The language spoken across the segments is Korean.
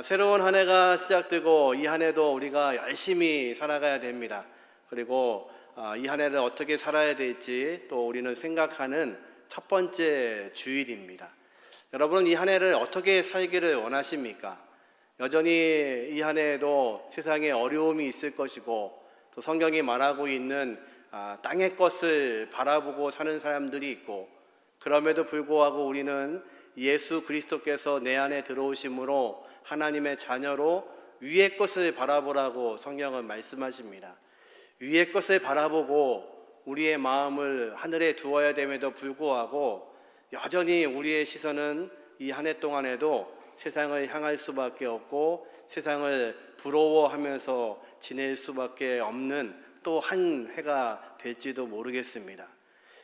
새로운 한 해가 시작되고 이 한 해도 우리가 열심히 살아가야 됩니다. 그리고 이 한 해를 어떻게 살아야 될지 또 우리는 생각하는 첫 번째 주일입니다. 여러분은 이 한 해를 어떻게 살기를 원하십니까? 여전히 이 한 해에도 세상에 어려움이 있을 것이고 또 성경이 말하고 있는 땅의 것을 바라보고 사는 사람들이 있고, 그럼에도 불구하고 우리는 예수 그리스도께서 내 안에 들어오심으로 하나님의 자녀로 위의 것을 바라보라고 성경은 말씀하십니다. 위의 것을 바라보고 우리의 마음을 하늘에 두어야 됨에도 불구하고 여전히 우리의 시선은 이 한 해 동안에도 세상을 향할 수밖에 없고 세상을 부러워하면서 지낼 수밖에 없는 또 한 해가 될지도 모르겠습니다.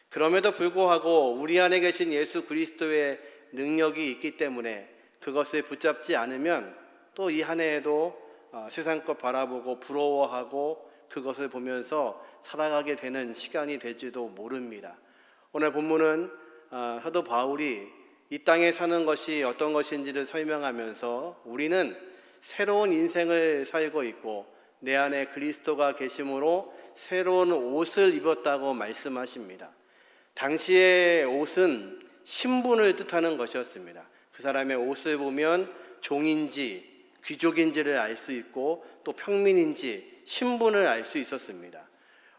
그럼에도 불구하고 우리 안에 계신 예수 그리스도의 능력이 있기 때문에 그것을 붙잡지 않으면 또 이 한 해에도 세상 것 바라보고 부러워하고 그것을 보면서 살아가게 되는 시간이 될지도 모릅니다. 오늘 본문은 사도 바울이 이 땅에 사는 것이 어떤 것인지를 설명하면서 우리는 새로운 인생을 살고 있고 내 안에 그리스도가 계심으로 새로운 옷을 입었다고 말씀하십니다. 당시의 옷은 신분을 뜻하는 것이었습니다. 그 사람의 옷을 보면 종인지 귀족인지를 알 수 있고 또 평민인지 신분을 알 수 있었습니다.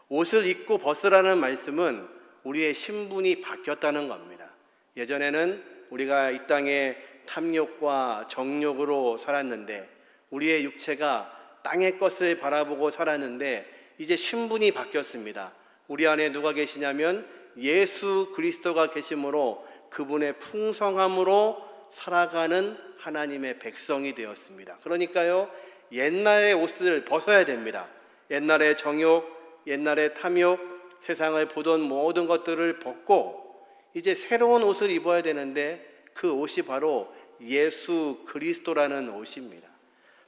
옷을 입고 벗으라는 말씀은 우리의 신분이 바뀌었다는 겁니다. 예전에는 우리가 이 땅에 탐욕과 정욕으로 살았는데 우리의 육체가 땅의 것을 바라보고 살았는데 이제 신분이 바뀌었습니다. 우리 안에 누가 계시냐면 예수 그리스도가 계심으로 그분의 풍성함으로 살아가는 하나님의 백성이 되었습니다. 그러니까요, 옛날의 옷을 벗어야 됩니다. 옛날의 정욕, 옛날의 탐욕, 세상을 보던 모든 것들을 벗고 이제 새로운 옷을 입어야 되는데 그 옷이 바로 예수 그리스도라는 옷입니다.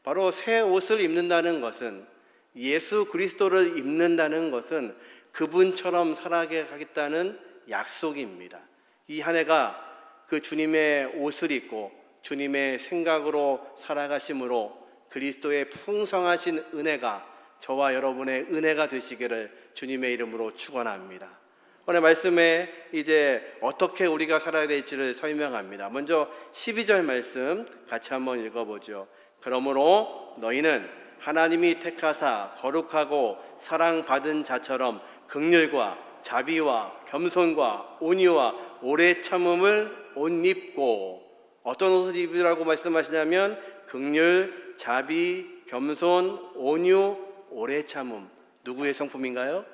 바로 새 옷을 입는다는 것은, 예수 그리스도를 입는다는 것은 그분처럼 살아가겠다는 약속입니다. 이 한 해가 그 주님의 옷을 입고 주님의 생각으로 살아가심으로 그리스도의 풍성하신 은혜가 저와 여러분의 은혜가 되시기를 주님의 이름으로 축원합니다. 오늘 말씀에 이제 어떻게 우리가 살아야 될지를 설명합니다. 먼저 12절 말씀 같이 한번 읽어보죠. 그러므로 너희는 하나님이 택하사 거룩하고 사랑받은 자처럼 긍휼과 자비와 겸손과 온유와 오래 참음을 옷 입고, 어떤 옷을 입으라고 말씀하시냐면 긍휼, 자비, 겸손, 온유, 오래 참음. 누구의 성품인가요?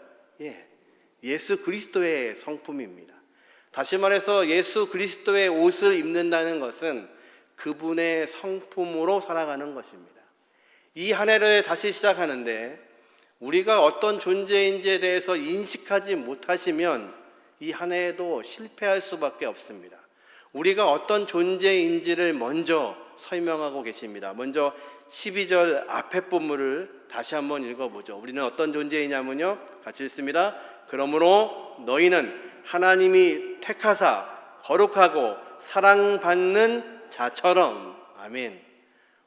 예수 그리스도의 성품입니다. 다시 말해서 예수 그리스도의 옷을 입는다는 것은 그분의 성품으로 살아가는 것입니다. 이 한 해를 다시 시작하는데 우리가 어떤 존재인지에 대해서 인식하지 못하시면 이 한 해에도 실패할 수밖에 없습니다. 우리가 어떤 존재인지를 먼저 설명하고 계십니다. 먼저 12절 앞에 본문을 다시 한번 읽어보죠. 우리는 어떤 존재이냐면요, 같이 읽습니다. 그러므로 너희는 하나님이 택하사 거룩하고 사랑받는 자처럼. 아멘.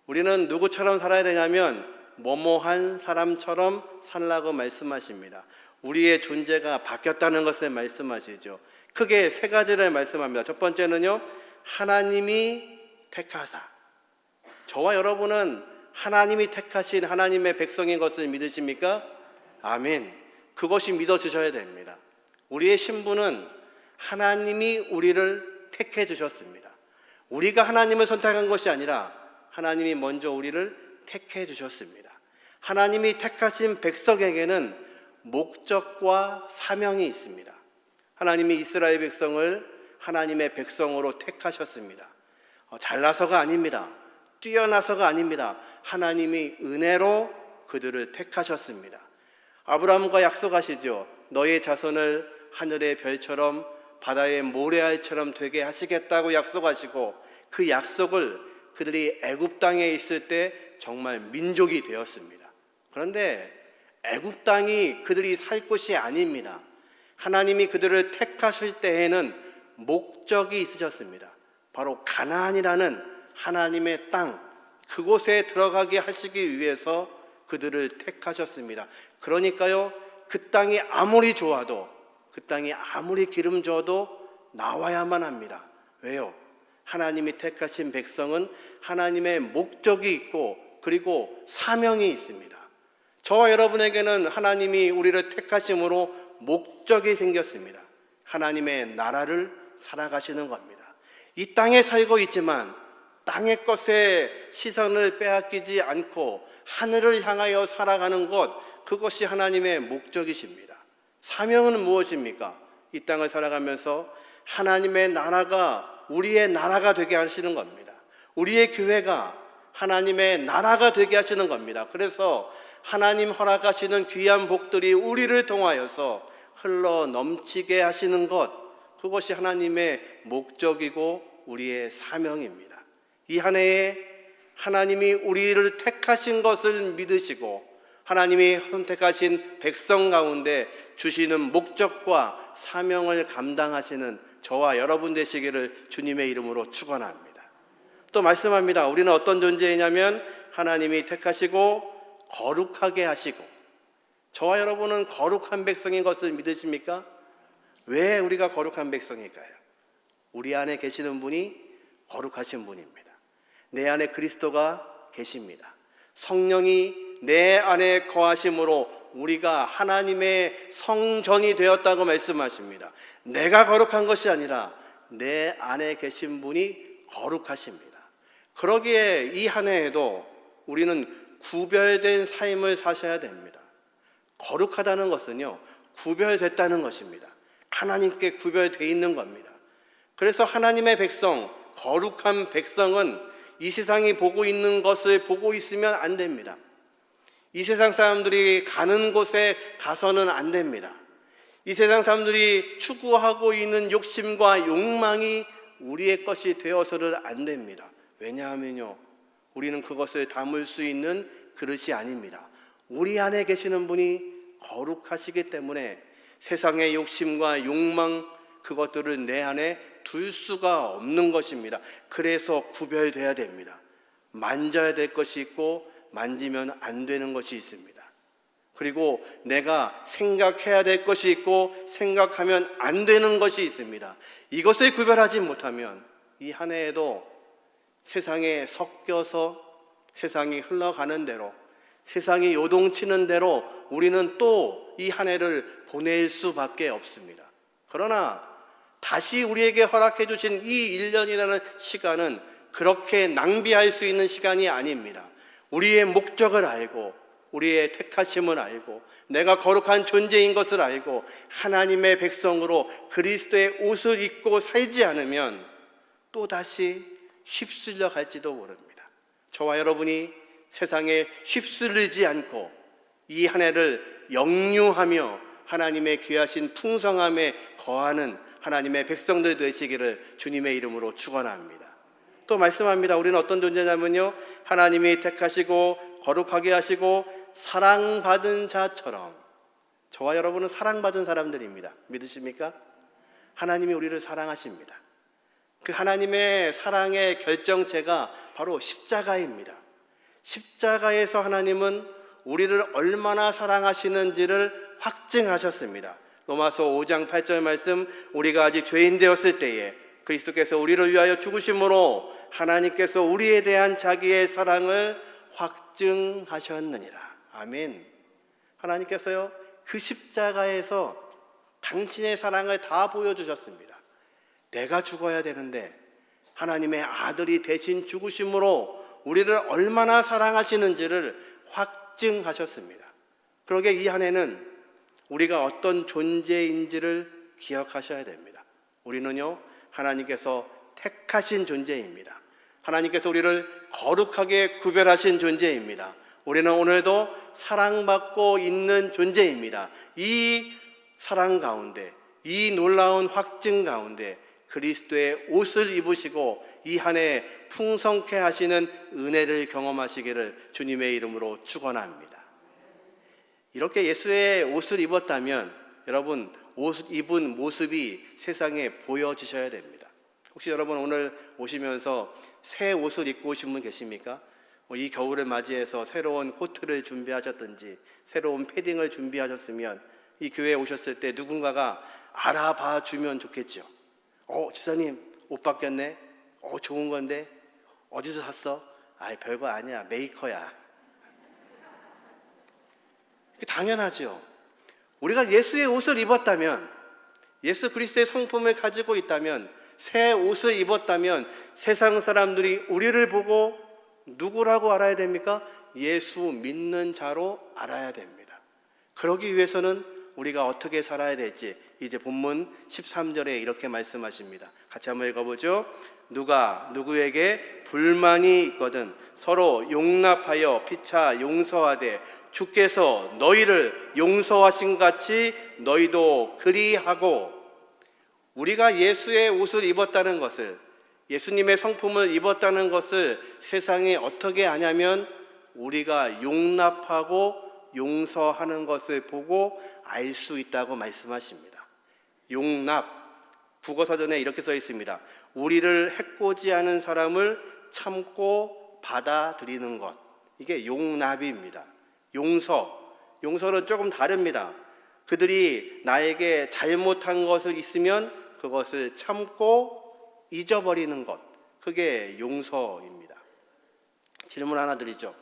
우리는 누구처럼 살아야 되냐면 뭐뭐한 사람처럼 살라고 말씀하십니다. 우리의 존재가 바뀌었다는 것을 말씀하시죠. 크게 세 가지를 말씀합니다. 첫 번째는요, 하나님이 택하사. 저와 여러분은 하나님이 택하신 하나님의 백성인 것을 믿으십니까? 아멘. 그것이 믿어주셔야 됩니다. 우리의 신분은 하나님이 우리를 택해 주셨습니다. 우리가 하나님을 선택한 것이 아니라 하나님이 먼저 우리를 택해 주셨습니다. 하나님이 택하신 백성에게는 목적과 사명이 있습니다. 하나님이 이스라엘 백성을 하나님의 백성으로 택하셨습니다. 잘나서가 아닙니다. 뛰어나서가 아닙니다. 하나님이 은혜로 그들을 택하셨습니다. 아브라함과 약속하시죠. 너의 자손을 하늘의 별처럼 바다의 모래알처럼 되게 하시겠다고 약속하시고, 그 약속을 그들이 애굽 땅에 있을 때 정말 민족이 되었습니다. 그런데 애굽 땅이 그들이 살 곳이 아닙니다. 하나님이 그들을 택하실 때에는 목적이 있으셨습니다. 바로 가나안이라는 하나님의 땅, 그곳에 들어가게 하시기 위해서 그들을 택하셨습니다. 그러니까요, 그 땅이 아무리 좋아도, 그 땅이 아무리 기름 줘도 나와야만 합니다. 왜요? 하나님이 택하신 백성은 하나님의 목적이 있고 그리고 사명이 있습니다. 저와 여러분에게는 하나님이 우리를 택하심으로 목적이 생겼습니다. 하나님의 나라를 살아가시는 겁니다. 이 땅에 살고 있지만 땅의 것에 시선을 빼앗기지 않고 하늘을 향하여 살아가는 것, 그것이 하나님의 목적이십니다. 사명은 무엇입니까? 이 땅을 살아가면서 하나님의 나라가 우리의 나라가 되게 하시는 겁니다. 우리의 교회가 하나님의 나라가 되게 하시는 겁니다. 그래서 하나님 허락하시는 귀한 복들이 우리를 통하여서 흘러 넘치게 하시는 것, 그것이 하나님의 목적이고 우리의 사명입니다. 이 한 해에 하나님이 우리를 택하신 것을 믿으시고 하나님이 선택하신 백성 가운데 주시는 목적과 사명을 감당하시는 저와 여러분 되시기를 주님의 이름으로 축원합니다. 또 말씀합니다. 우리는 어떤 존재이냐면 하나님이 택하시고 거룩하게 하시고, 저와 여러분은 거룩한 백성인 것을 믿으십니까? 왜 우리가 거룩한 백성일까요? 우리 안에 계시는 분이 거룩하신 분입니다. 내 안에 그리스도가 계십니다. 성령이 내 안에 거하심으로 우리가 하나님의 성전이 되었다고 말씀하십니다. 내가 거룩한 것이 아니라 내 안에 계신 분이 거룩하십니다. 그러기에 이 한 해에도 우리는 구별된 삶을 사셔야 됩니다. 거룩하다는 것은요, 구별됐다는 것입니다. 하나님께 구별되어 있는 겁니다. 그래서 하나님의 백성, 거룩한 백성은 이 세상이 보고 있는 것을 보고 있으면 안 됩니다. 이 세상 사람들이 가는 곳에 가서는 안 됩니다. 이 세상 사람들이 추구하고 있는 욕심과 욕망이 우리의 것이 되어서는 안 됩니다. 왜냐하면요, 우리는 그것을 담을 수 있는 그릇이 아닙니다. 우리 안에 계시는 분이 거룩하시기 때문에 세상의 욕심과 욕망, 그것들을 내 안에 둘 수가 없는 것입니다. 그래서 구별돼야 됩니다. 만져야 될 것이 있고 만지면 안 되는 것이 있습니다. 그리고 내가 생각해야 될 것이 있고 생각하면 안 되는 것이 있습니다. 이것을 구별하지 못하면 이 한 해에도 세상에 섞여서 세상이 흘러가는 대로, 세상이 요동치는 대로 우리는 또 이 한 해를 보낼 수밖에 없습니다. 그러나 다시 우리에게 허락해 주신 이 1년이라는 시간은 그렇게 낭비할 수 있는 시간이 아닙니다. 우리의 목적을 알고 우리의 택하심을 알고 내가 거룩한 존재인 것을 알고 하나님의 백성으로 그리스도의 옷을 입고 살지 않으면 또다시 휩쓸려 갈지도 모릅니다. 저와 여러분이 세상에 휩쓸리지 않고 이 한 해를 영유하며 하나님의 귀하신 풍성함에 거하는 하나님의 백성들 되시기를 주님의 이름으로 축원합니다. 또 말씀합니다. 우리는 어떤 존재냐면요, 하나님이 택하시고 거룩하게 하시고 사랑받은 자처럼. 저와 여러분은 사랑받은 사람들입니다. 믿으십니까? 하나님이 우리를 사랑하십니다. 그 하나님의 사랑의 결정체가 바로 십자가입니다. 십자가에서 하나님은 우리를 얼마나 사랑하시는지를 확증하셨습니다. 로마서 5장 8절 말씀, 우리가 아직 죄인 되었을 때에 그리스도께서 우리를 위하여 죽으심으로 하나님께서 우리에 대한 자기의 사랑을 확증하셨느니라. 아멘. 하나님께서요, 그 십자가에서 당신의 사랑을 다 보여주셨습니다. 내가 죽어야 되는데 하나님의 아들이 대신 죽으심으로 우리를 얼마나 사랑하시는지를 확증하셨습니다. 그러게 이 한 해는 우리가 어떤 존재인지를 기억하셔야 됩니다. 우리는요, 하나님께서 택하신 존재입니다. 하나님께서 우리를 거룩하게 구별하신 존재입니다. 우리는 오늘도 사랑받고 있는 존재입니다. 이 사랑 가운데, 이 놀라운 확증 가운데 그리스도의 옷을 입으시고 이 한 해 풍성케 하시는 은혜를 경험하시기를 주님의 이름으로 축원합니다. 이렇게 예수의 옷을 입었다면 여러분, 옷 입은 모습이 세상에 보여지셔야 됩니다. 혹시 여러분 오늘 오시면서 새 옷을 입고 오신 분 계십니까? 이 겨울을 맞이해서 새로운 코트를 준비하셨든지 새로운 패딩을 준비하셨으면 이 교회에 오셨을 때 누군가가 알아봐 주면 좋겠죠. 지사님 옷 바뀌었네. 좋은 건데 어디서 샀어? 별거 아니야, 메이커야. 당연하죠. 우리가 예수의 옷을 입었다면, 예수 그리스도의 성품을 가지고 있다면, 새 옷을 입었다면 세상 사람들이 우리를 보고 누구라고 알아야 됩니까? 예수 믿는 자로 알아야 됩니다. 그러기 위해서는 우리가 어떻게 살아야 될지 이제 본문 13절에 이렇게 말씀하십니다. 같이 한번 읽어보죠. 누가 누구에게 불만이 있거든 서로 용납하여 피차 용서하되 주께서 너희를 용서하신 같이 너희도 그리하고. 우리가 예수의 옷을 입었다는 것을, 예수님의 성품을 입었다는 것을 세상에 어떻게 아냐면 우리가 용납하고 용서하는 것을 보고 알 수 있다고 말씀하십니다. 용납, 국어사전에 이렇게 써 있습니다. 우리를 해코지하는 사람을 참고 받아들이는 것, 이게 용납입니다. 용서는 조금 다릅니다. 그들이 나에게 잘못한 것을 있으면 그것을 참고 잊어버리는 것, 그게 용서입니다. 질문 하나 드리죠.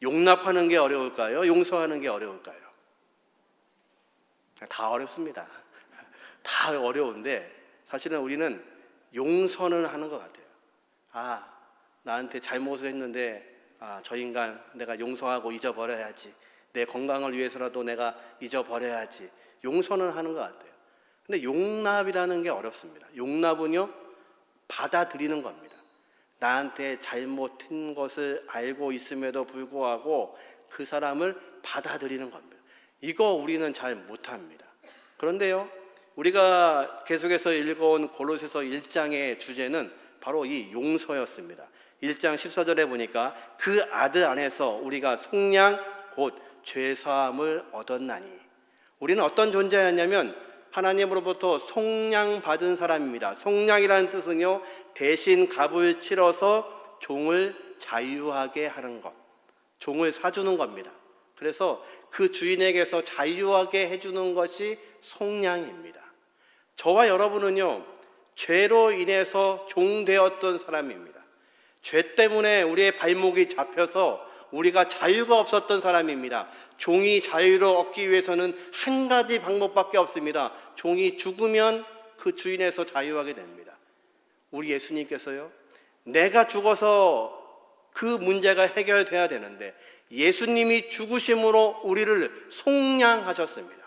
용납하는 게 어려울까요? 용서하는 게 어려울까요? 다 어렵습니다. 다 어려운데 사실은 우리는 용서는 하는 것 같아요. 나한테 잘못을 했는데 저 인간 내가 용서하고 잊어버려야지. 내 건강을 위해서라도 내가 잊어버려야지. 용서는 하는 것 같아요. 근데 용납이라는 게 어렵습니다. 용납은요, 받아들이는 겁니다. 나한테 잘못한 것을 알고 있음에도 불구하고 그 사람을 받아들이는 겁니다. 이거 우리는 잘 못합니다. 그런데요, 우리가 계속해서 읽어온 골로새서 1장의 주제는 바로 이 용서였습니다. 1장 14절에 보니까 그 아들 안에서 우리가 속량 곧 죄사함을 얻었나니. 우리는 어떤 존재였냐면 하나님으로부터 속량받은 사람입니다. 속량이라는 뜻은요, 대신 값을 치러서 종을 자유하게 하는 것, 종을 사주는 겁니다. 그래서 그 주인에게서 자유하게 해주는 것이 속량입니다. 저와 여러분은요, 죄로 인해서 종되었던 사람입니다. 죄 때문에 우리의 발목이 잡혀서 우리가 자유가 없었던 사람입니다. 종이 자유를 얻기 위해서는 한 가지 방법밖에 없습니다. 종이 죽으면 그 주인에서 자유하게 됩니다. 우리 예수님께서요, 내가 죽어서 그 문제가 해결돼야 되는데 예수님이 죽으심으로 우리를 속량하셨습니다.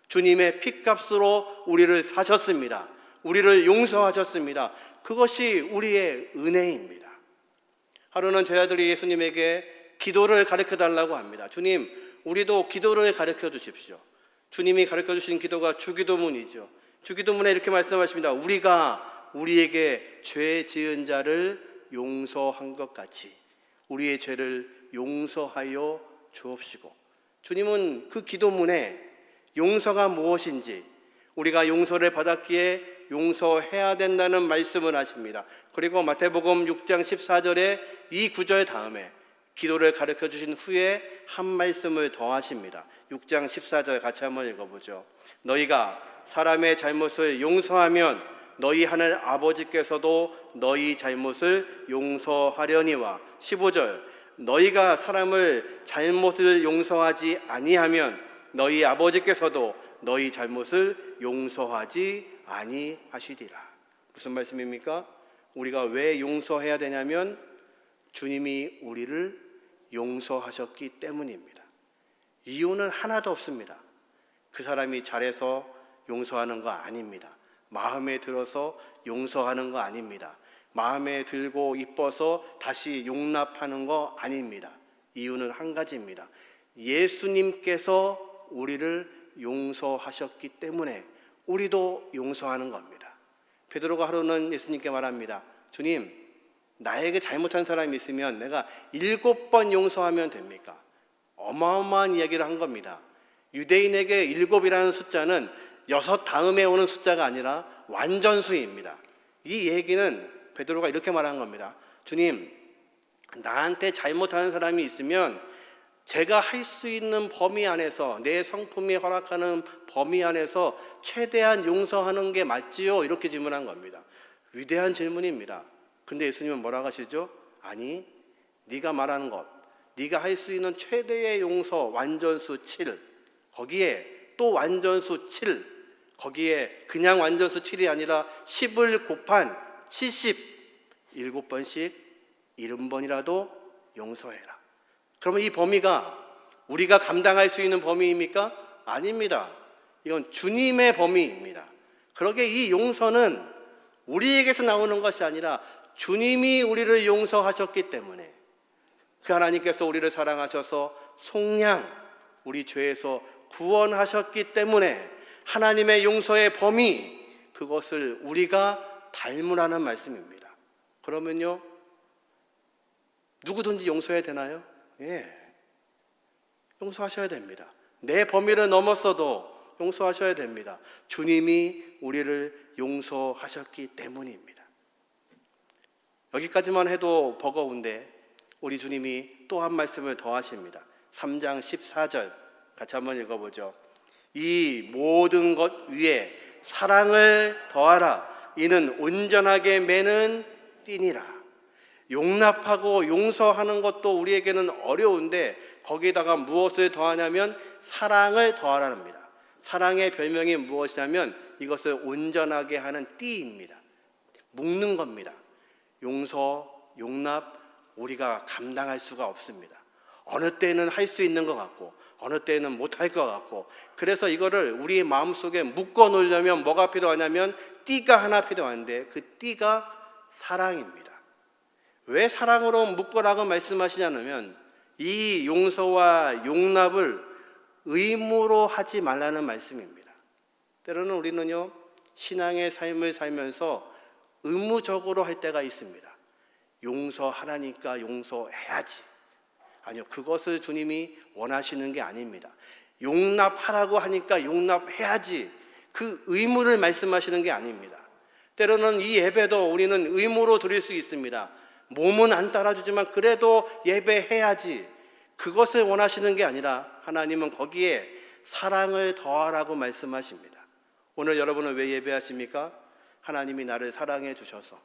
주님의 핏값으로 우리를 사셨습니다. 우리를 용서하셨습니다. 그것이 우리의 은혜입니다. 하루는 제 아들이 예수님에게 기도를 가르쳐달라고 합니다. 주님, 우리도 기도를 가르쳐 주십시오. 주님이 가르쳐 주신 기도가 주기도문이죠. 주기도문에 이렇게 말씀하십니다. 우리가 우리에게 죄 지은 자를 용서한 것 같이 우리의 죄를 용서하여 주옵시고. 주님은 그 기도문에 용서가 무엇인지, 우리가 용서를 받았기에 용서해야 된다는 말씀을 하십니다. 그리고 마태복음 6장 14절에 이 구절 다음에 기도를 가르쳐 주신 후에 한 말씀을 더 하십니다. 6장 14절 같이 한번 읽어보죠. 너희가 사람의 잘못을 용서하면 너희 하늘 아버지께서도 너희 잘못을 용서하려니와. 15절 너희가 사람을 잘못을 용서하지 아니하면 너희 아버지께서도 너희 잘못을 용서하지 아니하시리라. 무슨 말씀입니까? 우리가 왜 용서해야 되냐면 주님이 우리를 용서하셨기 때문입니다. 이유는 하나도 없습니다. 그 사람이 잘해서 용서하는 거 아닙니다. 마음에 들어서 용서하는 거 아닙니다. 마음에 들고 이뻐서 다시 용납하는 거 아닙니다. 이유는 한 가지입니다. 예수님께서 우리를 용서하셨기 때문에 우리도 용서하는 겁니다. 베드로가 하루는 예수님께 말합니다. 주님, 나에게 잘못한 사람이 있으면 내가 7번 용서하면 됩니까? 어마어마한 이야기를 한 겁니다. 유대인에게 7이라는 숫자는 6 다음에 오는 숫자가 아니라 완전수입니다. 이 얘기는 베드로가 이렇게 말한 겁니다. 주님, 나한테 잘못하는 사람이 있으면 제가 할 수 있는 범위 안에서, 내 성품이 허락하는 범위 안에서 최대한 용서하는 게 맞지요? 이렇게 질문한 겁니다. 위대한 질문입니다. 근데 예수님은 뭐라고 하시죠? 아니, 네가 말하는 것, 네가 할 수 있는 최대의 용서 완전수 7, 거기에 또 완전수 7, 거기에 그냥 완전수 7이 아니라 10을 곱한 77번씩 70번이라도 용서해라. 그러면 이 범위가 우리가 감당할 수 있는 범위입니까? 아닙니다. 이건 주님의 범위입니다. 그러기에 이 용서는 우리에게서 나오는 것이 아니라 주님이 우리를 용서하셨기 때문에, 그 하나님께서 우리를 사랑하셔서 속량 우리 죄에서 구원하셨기 때문에 하나님의 용서의 범위, 그것을 우리가 닮으라는 말씀입니다. 그러면요, 누구든지 용서해야 되나요? 예, 용서하셔야 됩니다. 내 범위를 넘었어도 용서하셔야 됩니다. 주님이 우리를 용서하셨기 때문입니다. 여기까지만 해도 버거운데 우리 주님이 또 한 말씀을 더 하십니다. 3장 14절 같이 한번 읽어보죠. 이 모든 것 위에 사랑을 더하라. 이는 온전하게 매는 띠니라. 용납하고 용서하는 것도 우리에게는 어려운데 거기에다가 무엇을 더하냐면 사랑을 더하라는 겁니다. 사랑의 별명이 무엇이냐면 이것을 온전하게 하는 띠입니다. 묶는 겁니다. 용서, 용납, 우리가 감당할 수가 없습니다. 어느 때는 할 수 있는 것 같고 어느 때는 못할 것 같고, 그래서 이거를 우리 마음속에 묶어 놓으려면 뭐가 필요하냐면 띠가 하나 필요한데 그 띠가 사랑입니다. 왜 사랑으로 묶으라고 말씀하시냐면 이 용서와 용납을 의무로 하지 말라는 말씀입니다. 때로는 우리는요, 신앙의 삶을 살면서 의무적으로 할 때가 있습니다. 용서하라니까 용서해야지. 아니요, 그것을 주님이 원하시는 게 아닙니다. 용납하라고 하니까 용납해야지, 그 의무를 말씀하시는 게 아닙니다. 때로는 이 예배도 우리는 의무로 드릴 수 있습니다. 몸은 안 따라주지만 그래도 예배해야지, 그것을 원하시는 게 아니라 하나님은 거기에 사랑을 더하라고 말씀하십니다. 오늘 여러분은 왜 예배하십니까? 하나님이 나를 사랑해 주셔서,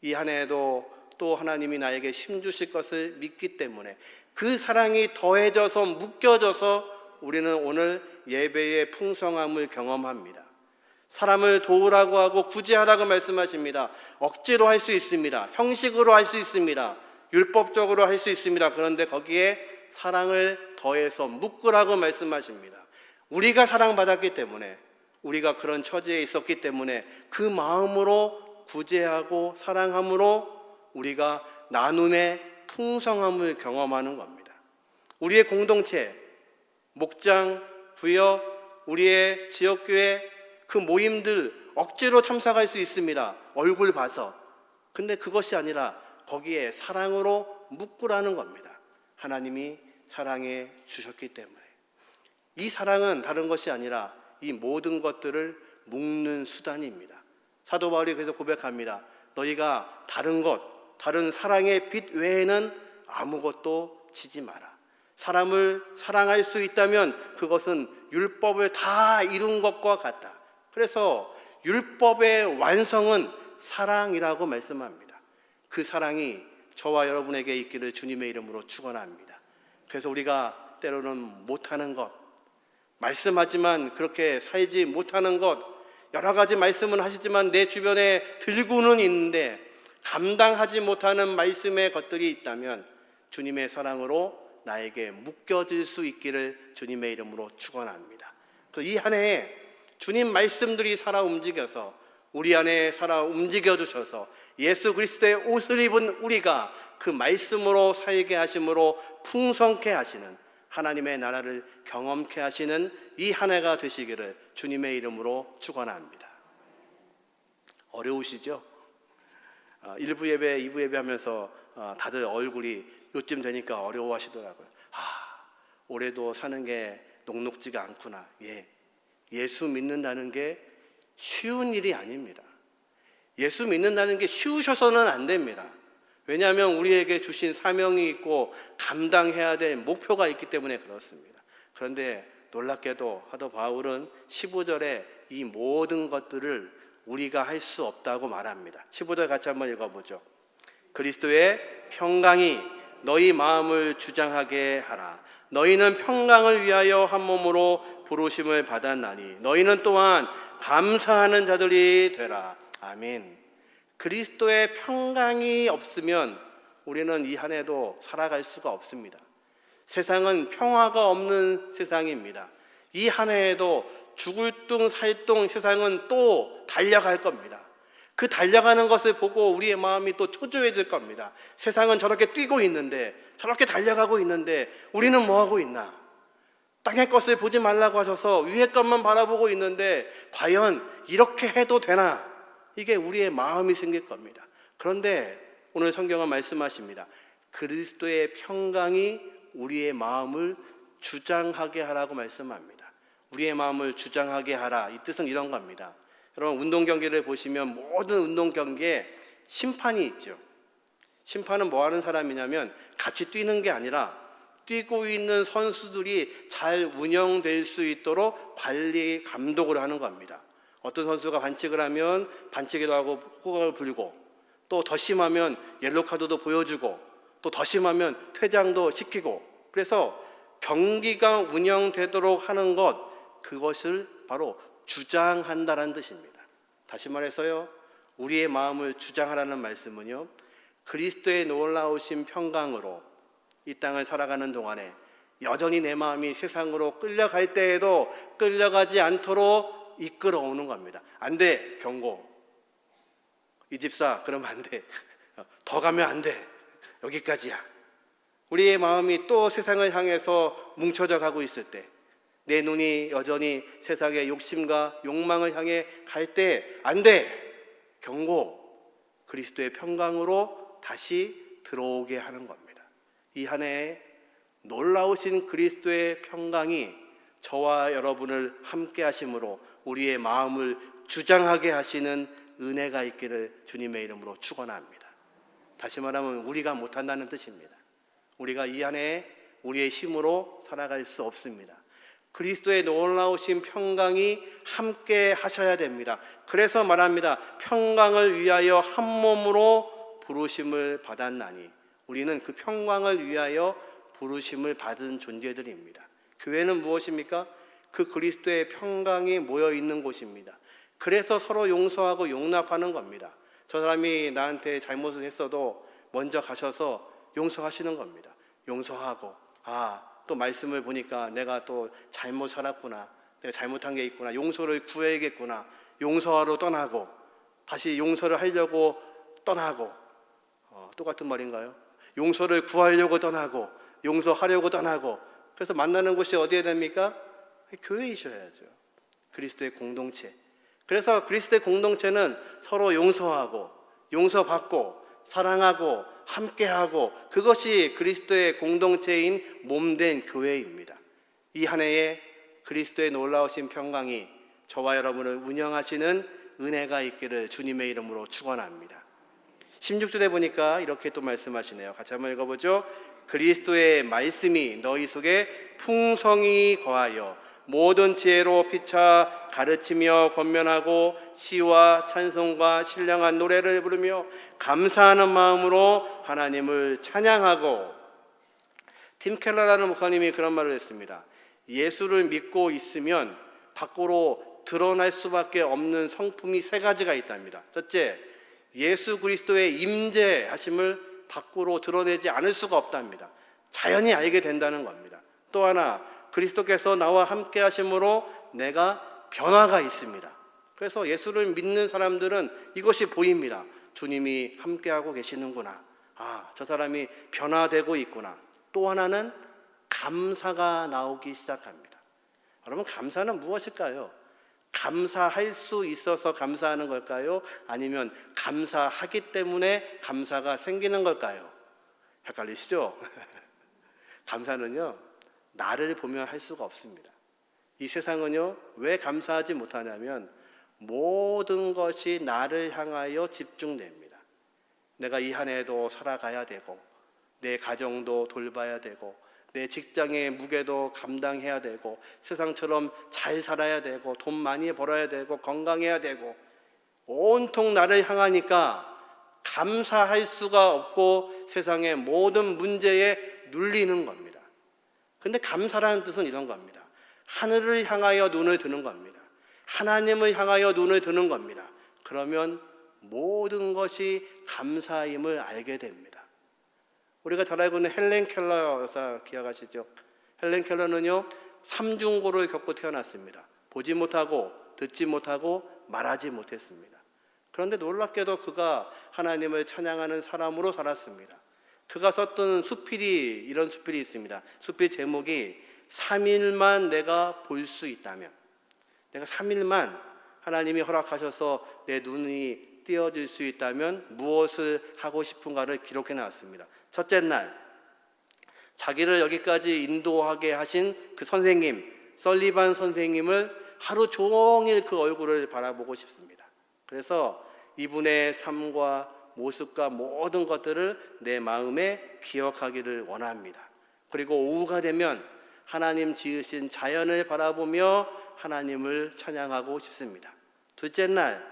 이 한 해에도 또 하나님이 나에게 힘주실 것을 믿기 때문에, 그 사랑이 더해져서 묶여져서 우리는 오늘 예배의 풍성함을 경험합니다. 사람을 도우라고 하고 구제하라고 말씀하십니다. 억지로 할 수 있습니다. 형식으로 할 수 있습니다. 율법적으로 할 수 있습니다. 그런데 거기에 사랑을 더해서 묶으라고 말씀하십니다. 우리가 사랑받았기 때문에, 우리가 그런 처지에 있었기 때문에 그 마음으로 구제하고 사랑함으로 우리가 나눔의 풍성함을 경험하는 겁니다. 우리의 공동체, 목장, 구역, 우리의 지역교회, 그 모임들 억지로 참석할 수 있습니다. 얼굴 봐서. 근데 그것이 아니라 거기에 사랑으로 묶으라는 겁니다. 하나님이 사랑해 주셨기 때문에. 이 사랑은 다른 것이 아니라 이 모든 것들을 묶는 수단입니다. 사도 바울이 그래서 고백합니다. 너희가 다른 것, 다른 사랑의 빛 외에는 아무것도 지지 마라. 사람을 사랑할 수 있다면 그것은 율법을 다 이룬 것과 같다. 그래서 율법의 완성은 사랑이라고 말씀합니다. 그 사랑이 저와 여러분에게 있기를 주님의 이름으로 축원합니다. 그래서 우리가 때로는 못하는 것, 말씀하지만 그렇게 살지 못하는 것, 여러 가지 말씀은 하시지만 내 주변에 들고는 있는데 감당하지 못하는 말씀의 것들이 있다면 주님의 사랑으로 나에게 묶여질 수 있기를 주님의 이름으로 축원합니다. 이 한 해에 주님 말씀들이 살아 움직여서 우리 안에 살아 움직여 주셔서 예수 그리스도의 옷을 입은 우리가 그 말씀으로 살게 하심으로 풍성케 하시는, 하나님의 나라를 경험케 하시는 이 한 해가 되시기를 주님의 이름으로 축원합니다. 어려우시죠? 1부 예배, 2부 예배 하면서 다들 얼굴이 요쯤 되니까 어려워하시더라고요. 올해도 사는 게 녹록지가 않구나. 예수 믿는다는 게 쉬운 일이 아닙니다. 예수 믿는다는 게 쉬우셔서는 안 됩니다. 왜냐하면 우리에게 주신 사명이 있고 감당해야 될 목표가 있기 때문에 그렇습니다. 그런데 놀랍게도 사도 바울은 15절에 이 모든 것들을 우리가 할 수 없다고 말합니다. 15절 같이 한번 읽어보죠. 그리스도의 평강이 너희 마음을 주장하게 하라. 너희는 평강을 위하여 한 몸으로 부르심을 받았나니 너희는 또한 감사하는 자들이 되라. 아멘. 그리스도의 평강이 없으면 우리는 이 한 해도 살아갈 수가 없습니다. 세상은 평화가 없는 세상입니다. 이 한 해에도 죽을 둥 살 둥 세상은 또 달려갈 겁니다. 그 달려가는 것을 보고 우리의 마음이 또 초조해질 겁니다. 세상은 저렇게 뛰고 있는데, 저렇게 달려가고 있는데 우리는 뭐하고 있나? 땅의 것을 보지 말라고 하셔서 위의 것만 바라보고 있는데 과연 이렇게 해도 되나? 이게 우리의 마음이 생길 겁니다. 그런데 오늘 성경은 말씀하십니다. 그리스도의 평강이 우리의 마음을 주장하게 하라고 말씀합니다. 우리의 마음을 주장하게 하라. 이 뜻은 이런 겁니다. 여러분, 운동 경기를 보시면 모든 운동 경기에 심판이 있죠. 심판은 뭐 하는 사람이냐면 같이 뛰는 게 아니라 뛰고 있는 선수들이 잘 운영될 수 있도록 관리, 감독을 하는 겁니다. 어떤 선수가 반칙을 하면 반칙이라고 하고 호각을 불고, 또 더 심하면 옐로우 카드도 보여주고, 또 더 심하면 퇴장도 시키고, 그래서 경기가 운영되도록 하는 것, 그것을 바로 주장한다라는 뜻입니다. 다시 말해서요, 우리의 마음을 주장하라는 말씀은요, 그리스도의 놀라우신 평강으로 이 땅을 살아가는 동안에 여전히 내 마음이 세상으로 끌려갈 때에도 끌려가지 않도록 이끌어오는 겁니다. 안 돼, 경고. 이 집사 그러면 안 돼. 더 가면 안 돼. 여기까지야. 우리의 마음이 또 세상을 향해서 뭉쳐져 가고 있을 때, 내 눈이 여전히 세상의 욕심과 욕망을 향해 갈 때 안 돼. 경고. 그리스도의 평강으로 다시 들어오게 하는 겁니다. 이 한 해에 놀라우신 그리스도의 평강이 저와 여러분을 함께 하심으로 우리의 마음을 주장하게 하시는 은혜가 있기를 주님의 이름으로 축원합니다. 다시 말하면 우리가 못한다는 뜻입니다. 우리가 이 한 해에 우리의 힘으로 살아갈 수 없습니다. 그리스도의 놀라우신 평강이 함께 하셔야 됩니다. 그래서 말합니다. 평강을 위하여 한 몸으로 부르심을 받았나니, 우리는 그 평강을 위하여 부르심을 받은 존재들입니다. 교회는 무엇입니까? 그 그리스도의 평강이 모여 있는 곳입니다. 그래서 서로 용서하고 용납하는 겁니다. 저 사람이 나한테 잘못을 했어도 먼저 가셔서 용서하시는 겁니다. 용서하고, 또 말씀을 보니까 내가 또 잘못 살았구나, 내가 잘못한 게 있구나, 용서를 구해야겠구나, 용서하러 떠나고, 다시 용서를 하려고 떠나고, 똑같은 말인가요? 용서를 구하려고 떠나고, 용서하려고 떠나고. 그래서 만나는 곳이 어디에 됩니까? 교회이셔야죠. 그리스도의 공동체. 그래서 그리스도의 공동체는 서로 용서하고, 용서받고, 사랑하고, 함께하고, 그것이 그리스도의 공동체인 몸된 교회입니다. 이 한 해에 그리스도의 놀라우신 평강이 저와 여러분을 운영하시는 은혜가 있기를 주님의 이름으로 축원합니다. 16절에 보니까 이렇게 또 말씀하시네요. 같이 한번 읽어보죠. 그리스도의 말씀이 너희 속에 풍성히 거하여 모든 지혜로 피차 가르치며 권면하고 시와 찬송과 신령한 노래를 부르며 감사하는 마음으로 하나님을 찬양하고. 팀 켈러라는 목사님이 그런 말을 했습니다. 예수를 믿고 있으면 밖으로 드러날 수밖에 없는 성품이 세 가지가 있답니다. 첫째, 예수 그리스도의 임재하심을 밖으로 드러내지 않을 수가 없답니다. 자연히 알게 된다는 겁니다. 또 하나, 그리스도께서 나와 함께 하심으로 내가 변화가 있습니다. 그래서 예수를 믿는 사람들은 이것이 보입니다. 주님이 함께하고 계시는구나. 저 사람이 변화되고 있구나. 또 하나는 감사가 나오기 시작합니다. 여러분, 감사는 무엇일까요? 감사할 수 있어서 감사하는 걸까요? 아니면 감사하기 때문에 감사가 생기는 걸까요? 헷갈리시죠? 감사는요, 나를 보면 할 수가 없습니다. 이 세상은요, 왜 감사하지 못하냐면 모든 것이 나를 향하여 집중됩니다. 내가 이 한 해도 살아가야 되고, 내 가정도 돌봐야 되고, 내 직장의 무게도 감당해야 되고, 세상처럼 잘 살아야 되고, 돈 많이 벌어야 되고, 건강해야 되고, 온통 나를 향하니까 감사할 수가 없고 세상의 모든 문제에 눌리는 겁니다. 근데 감사라는 뜻은 이런 겁니다. 하늘을 향하여 눈을 드는 겁니다. 하나님을 향하여 눈을 드는 겁니다. 그러면 모든 것이 감사임을 알게 됩니다. 우리가 잘 알고 있는 헬렌 켈러 여사 기억하시죠? 헬렌 켈러는요, 삼중고를 겪고 태어났습니다. 보지 못하고 듣지 못하고 말하지 못했습니다. 그런데 놀랍게도 그가 하나님을 찬양하는 사람으로 살았습니다. 그가 썼던 수필이, 이런 수필이 있습니다. 수필 제목이 3일만 내가 볼 수 있다면, 내가 3일만 하나님이 허락하셔서 내 눈이 띄어질 수 있다면 무엇을 하고 싶은가를 기록해 놨습니다. 첫째 날, 자기를 여기까지 인도하게 하신 그 선생님, 설리반 선생님을 하루 종일 그 얼굴을 바라보고 싶습니다. 그래서 이분의 삶과 모습과 모든 것들을 내 마음에 기억하기를 원합니다. 그리고 오후가 되면 하나님 지으신 자연을 바라보며 하나님을 찬양하고 싶습니다. 둘째 날,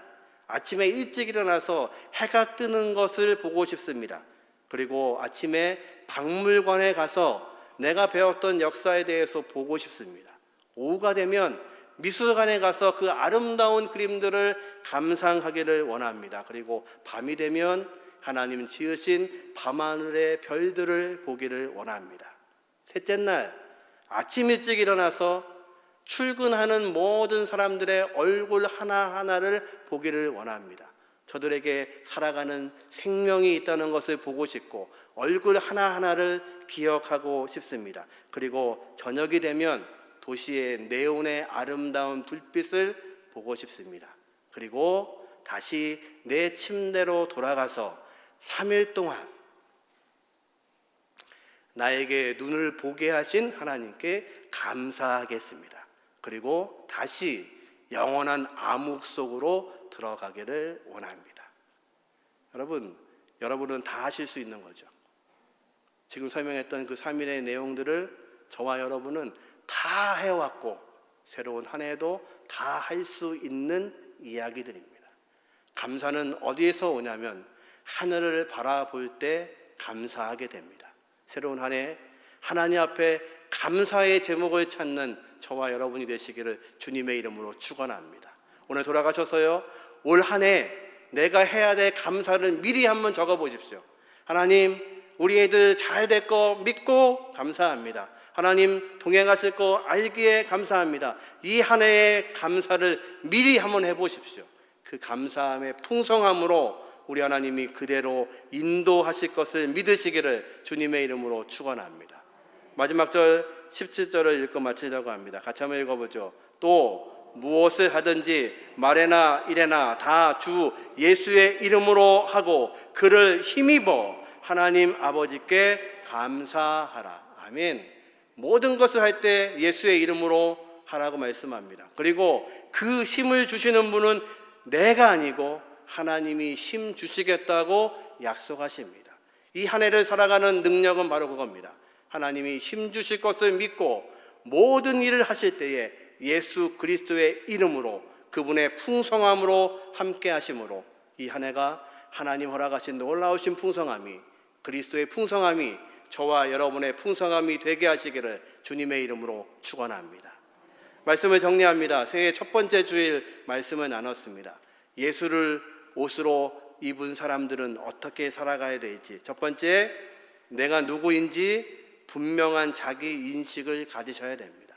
아침에 일찍 일어나서 해가 뜨는 것을 보고 싶습니다. 그리고 아침에 박물관에 가서 내가 배웠던 역사에 대해서 보고 싶습니다. 오후가 되면 미술관에 가서 그 아름다운 그림들을 감상하기를 원합니다. 그리고 밤이 되면 하나님 지으신 밤하늘의 별들을 보기를 원합니다. 셋째 날, 아침 일찍 일어나서 출근하는 모든 사람들의 얼굴 하나하나를 보기를 원합니다. 저들에게 살아가는 생명이 있다는 것을 보고 싶고 얼굴 하나하나를 기억하고 싶습니다. 그리고 저녁이 되면 도시의 네온의 아름다운 불빛을 보고 싶습니다. 그리고 다시 내 침대로 돌아가서 3일 동안 나에게 눈을 보게 하신 하나님께 감사하겠습니다. 그리고 다시 영원한 암흑 속으로 들어가기를 원합니다. 여러분은 다 하실 수 있는 거죠. 지금 설명했던 그 3일의 내용들을 저와 여러분은 다 해왔고 새로운 한 해도 다 할 수 있는 이야기들입니다. 감사는 어디에서 오냐면 하늘을 바라볼 때 감사하게 됩니다. 새로운 한 해 하나님 앞에 감사의 제목을 찾는 저와 여러분이 되시기를 주님의 이름으로 축원합니다. 오늘 돌아가셔서요, 올 한 해 내가 해야 될 감사를 미리 한번 적어보십시오. 하나님, 우리 애들 잘 될 거 믿고 감사합니다. 하나님, 동행하실 거 알기에 감사합니다. 이 한 해의 감사를 미리 한번 해보십시오. 그 감사함의 풍성함으로 우리 하나님이 그대로 인도하실 것을 믿으시기를 주님의 이름으로 축원합니다. 마지막 절 17절을 읽고 마치려고 합니다. 같이 한번 읽어보죠. 또 무엇을 하든지 말에나 일에나 다 주 예수의 이름으로 하고 그를 힘입어 하나님 아버지께 감사하라. 아멘. 모든 것을 할 때 예수의 이름으로 하라고 말씀합니다. 그리고 그 힘을 주시는 분은 내가 아니고 하나님이 힘 주시겠다고 약속하십니다. 이 한 해를 살아가는 능력은 바로 그겁니다. 하나님이 힘 주실 것을 믿고 모든 일을 하실 때에 예수 그리스도의 이름으로 그분의 풍성함으로 함께 하심으로 이 한 해가 하나님 허락하신 놀라우신 풍성함이, 그리스도의 풍성함이 저와 여러분의 풍성함이 되게 하시기를 주님의 이름으로 축원합니다. 말씀을 정리합니다. 새해 첫 번째 주일 말씀을 나눴습니다. 예수를 옷으로 입은 사람들은 어떻게 살아가야 될지, 첫 번째, 내가 누구인지 분명한 자기 인식을 가지셔야 됩니다.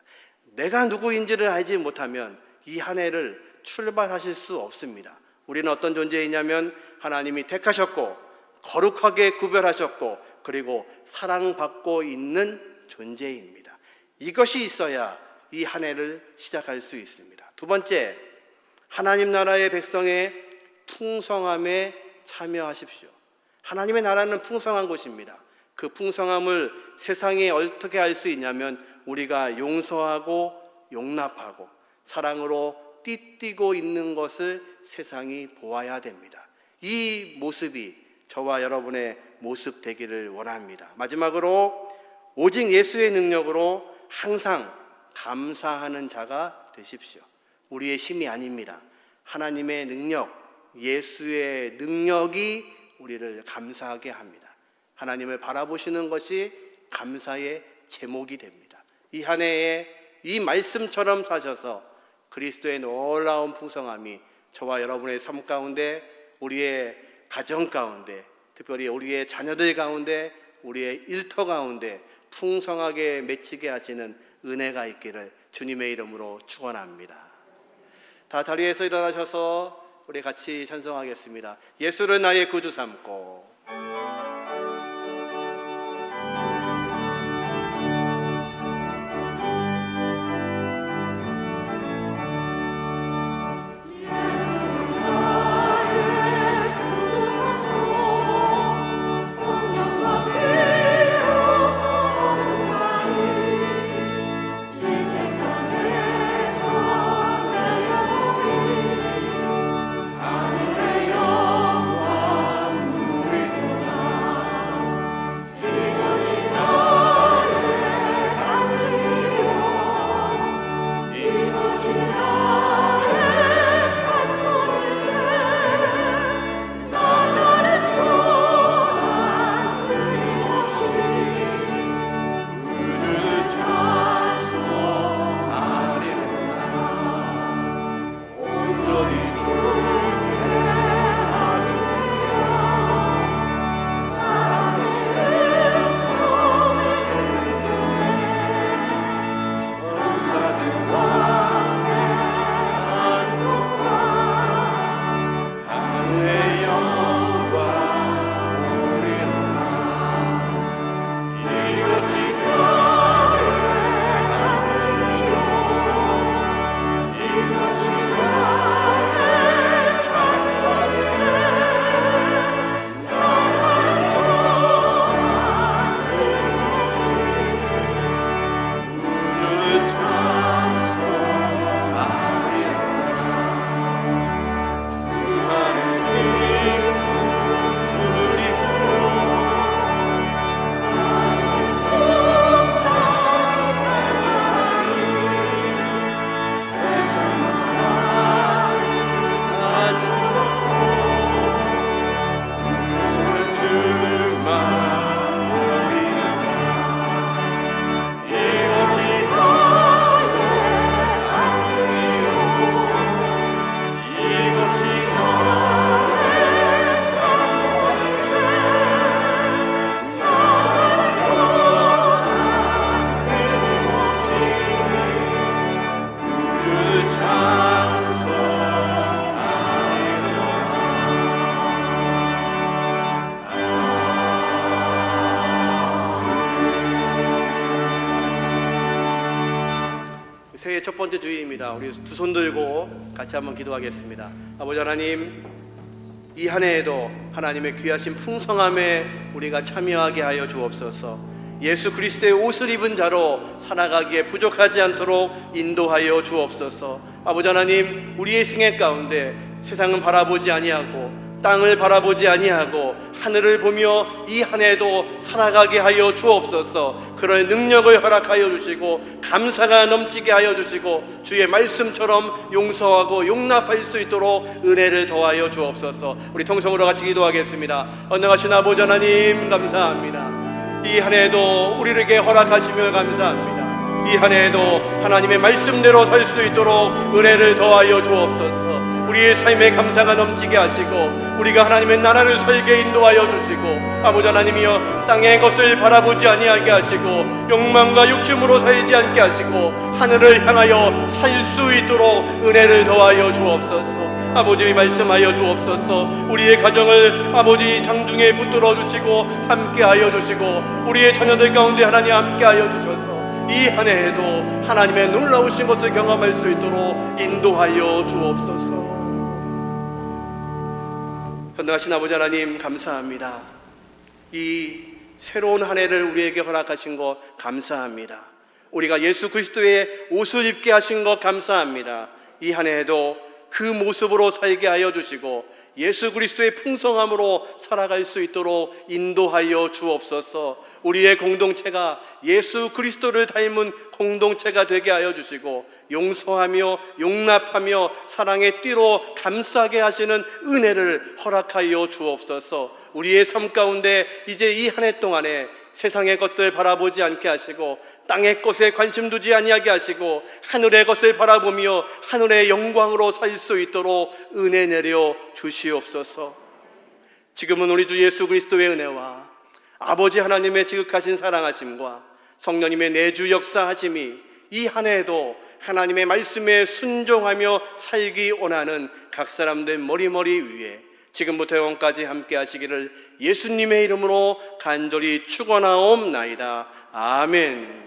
내가 누구인지를 알지 못하면 이 한 해를 출발하실 수 없습니다. 우리는 어떤 존재이냐면 하나님이 택하셨고 거룩하게 구별하셨고 그리고 사랑받고 있는 존재입니다. 이것이 있어야 이 한 해를 시작할 수 있습니다. 두 번째, 하나님 나라의 백성의 풍성함에 참여하십시오. 하나님의 나라는 풍성한 곳입니다. 그 풍성함을 세상이 어떻게 알 수 있냐면 우리가 용서하고 용납하고 사랑으로 띠띠고 있는 것을 세상이 보아야 됩니다. 이 모습이 저와 여러분의 모습 되기를 원합니다. 마지막으로 오직 예수의 능력으로 항상 감사하는 자가 되십시오. 우리의 힘이 아닙니다. 하나님의 능력, 예수의 능력이 우리를 감사하게 합니다. 하나님을 바라보시는 것이 감사의 제목이 됩니다. 이 한 해에 이 말씀처럼 사셔서 그리스도의 놀라운 풍성함이 저와 여러분의 삶 가운데, 우리의 가정 가운데, 특별히 우리의 자녀들 가운데, 우리의 일터 가운데 풍성하게 맺히게 하시는 은혜가 있기를 주님의 이름으로 축원합니다. 다 자리에서 일어나셔서 우리 같이 찬송하겠습니다. 예수를 나의 구주 삼고. 새해 첫 번째 주일입니다. 우리 두 손 들고 같이 한번 기도하겠습니다. 아버지 하나님, 이 한 해에도 하나님의 귀하신 풍성함에 우리가 참여하게 하여 주옵소서. 예수 그리스도의 옷을 입은 자로 살아가기에 부족하지 않도록 인도하여 주옵소서. 아버지 하나님, 우리의 생애 가운데 세상은 바라보지 아니하고 땅을 바라보지 아니하고 하늘을 보며 이 한 해도 살아가게 하여 주옵소서. 그런 능력을 허락하여 주시고 감사가 넘치게 하여 주시고 주의 말씀처럼 용서하고 용납할 수 있도록 은혜를 더하여 주옵소서. 우리 통성으로 같이 기도하겠습니다. 언능하신 아버지 하나님, 감사합니다. 이 한 해도 우리에게 허락하시며 감사합니다. 이 한 해도 하나님의 말씀대로 살 수 있도록 은혜를 더하여 주옵소서. 우리의 삶에 감사가 넘치게 하시고 우리가 하나님의 나라를 살게 인도하여 주시고 아버지 하나님이여 땅의 것을 바라보지 아니하게 하시고 욕망과 욕심으로 살지 않게 하시고 하늘을 향하여 살 수 있도록 은혜를 더하여 주옵소서. 아버지 말씀하여 주옵소서. 우리의 가정을 아버지 장중에 붙들어 주시고 함께하여 주시고 우리의 자녀들 가운데 하나님 함께하여 주셔서 이 한 해에도 하나님의 놀라우신 것을 경험할 수 있도록 인도하여 주옵소서. 전능하신 아버지 하나님, 감사합니다. 이 새로운 한 해를 우리에게 허락하신 것 감사합니다. 우리가 예수 그리스도의 옷을 입게 하신 것 감사합니다. 이 한 해에도 그 모습으로 살게 하여 주시고 예수 그리스도의 풍성함으로 살아갈 수 있도록 인도하여 주옵소서. 우리의 공동체가 예수 그리스도를 닮은 공동체가 되게 하여 주시고, 용서하며 용납하며 사랑의 띠로 감싸게 하시는 은혜를 허락하여 주옵소서. 우리의 삶 가운데 이제 이 한 해 동안에 세상의 것들 바라보지 않게 하시고, 땅의 것에 관심 두지 아니하게 하시고, 하늘의 것을 바라보며 하늘의 영광으로 살 수 있도록 은혜 내려 주시옵소서. 지금은 우리 주 예수 그리스도의 은혜와 아버지 하나님의 지극하신 사랑하심과 성령님의 내주 역사하심이 이 한 해에도 하나님의 말씀에 순종하며 살기 원하는 각 사람들 머리머리 위에 지금부터 영원까지 함께 하시기를 예수님의 이름으로 간절히 축원하옵나이다. 아멘.